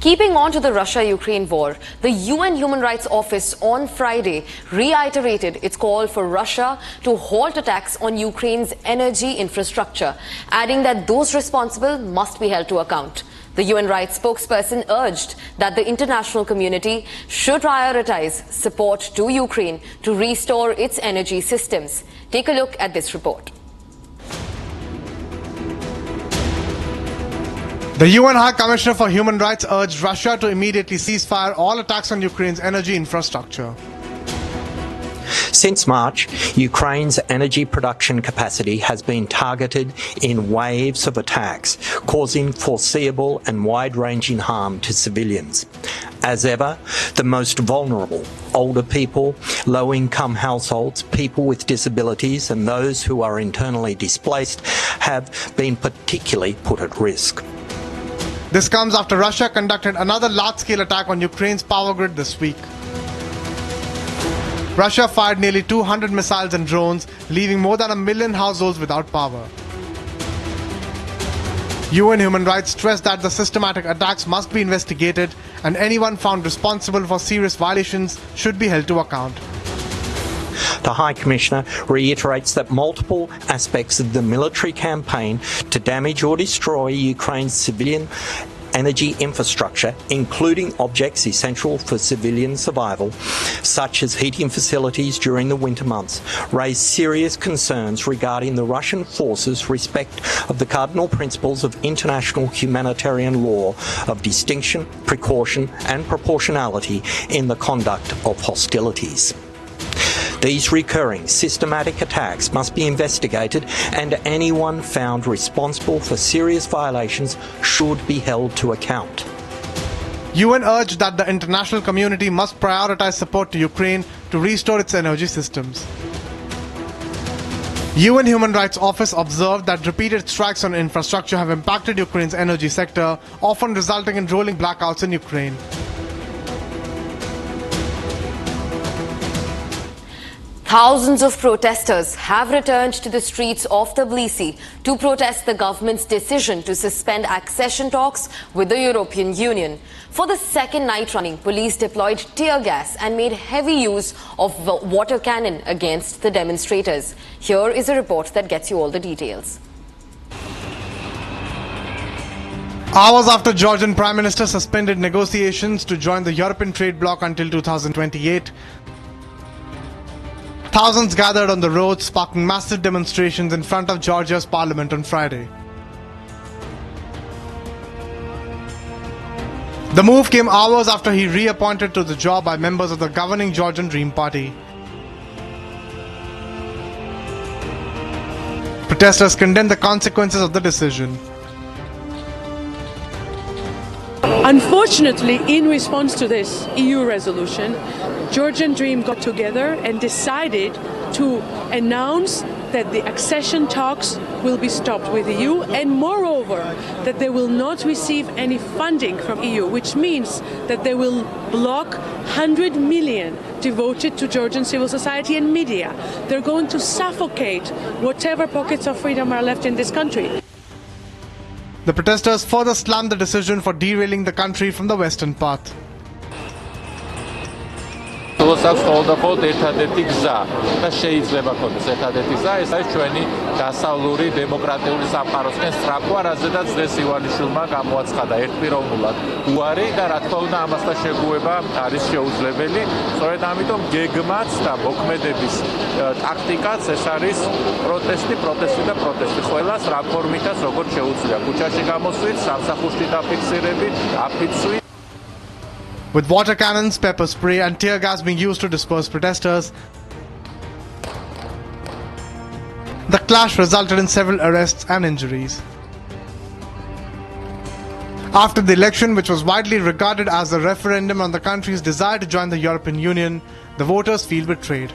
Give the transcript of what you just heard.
Keeping on to the Russia-Ukraine war, the UN Human Rights Office on Friday reiterated its call for Russia to halt attacks on Ukraine's energy infrastructure, adding that those responsible must be held to account. The UN rights spokesperson urged that the international community should prioritize support to Ukraine to restore its energy systems. Take a look at this report. The UN High Commissioner for Human Rights urged Russia to immediately cease fire all attacks on Ukraine's energy infrastructure. Since March, Ukraine's energy production capacity has been targeted in waves of attacks, causing foreseeable and wide-ranging harm to civilians. As ever, the most vulnerable, older people, low-income households, people with disabilities and those who are internally displaced have been particularly put at risk. This comes after Russia conducted another large-scale attack on Ukraine's power grid this week. Russia fired nearly 200 missiles and drones, leaving more than 1 million households without power. UN Human Rights stressed that the systematic attacks must be investigated and anyone found responsible for serious violations should be held to account. The High Commissioner reiterates that multiple aspects of the military campaign to damage or destroy Ukraine's civilian energy infrastructure, including objects essential for civilian survival, such as heating facilities during the winter months, raise serious concerns regarding the Russian forces' respect of the cardinal principles of international humanitarian law of distinction, precaution and proportionality in the conduct of hostilities. These recurring systematic attacks must be investigated and anyone found responsible for serious violations should be held to account. UN urged that the international community must prioritize support to Ukraine to restore its energy systems. UN Human Rights Office observed that repeated strikes on infrastructure have impacted Ukraine's energy sector, often resulting in rolling blackouts in Ukraine. Thousands of protesters have returned to the streets of Tbilisi to protest the government's decision to suspend accession talks with the European Union. For the second night running, police deployed tear gas and made heavy use of water cannon against the demonstrators. Here is a report that gets you all the details. Hours after Georgian Prime Minister suspended negotiations to join the European trade bloc until 2028, thousands gathered on the roads, sparking massive demonstrations in front of Georgia's parliament on Friday. The move came hours after he reappointed to the job by members of the governing Georgian Dream Party. Protesters condemned the consequences of the decision. Unfortunately, in response to this EU resolution, Georgian Dream got together and decided to announce that the accession talks will be stopped with the EU, and moreover that they will not receive any funding from EU, which means that they will block 100 million devoted to Georgian civil society and media. They're going to suffocate whatever pockets of freedom are left in this country. The protesters further slammed the decision for derailing the country from the western path. Us ყოველდღიურად ერთადერთი გზა და შეიძლება ქონდეს ერთადერთი გზა, ეს არის ჩვენი დასავლური დემოკრატიული სამყაროსკენ სწრაფვა, რაზედაც დღეს ივანიშვილმა გამოაცხადა ერთპიროვნულად უარი და რა თქმა უნდა ამასთან შეგუება არის შეუძლებელი. სწორედ ამიტომ გეგმაც და მოქმედების ტაქტიკაც ეს არის პროტესტი და პროტესტი. ყველას რა ფორმითაც როგორ შეუძლია ქუჩაში გამოსვლით, სამსახურში დაფიქსირებით, აფიცვით. With water cannons, pepper spray and tear gas being used to disperse protesters, the clash resulted in several arrests and injuries. After the election, which was widely regarded as a referendum on the country's desire to join the European Union, the voters feel betrayed.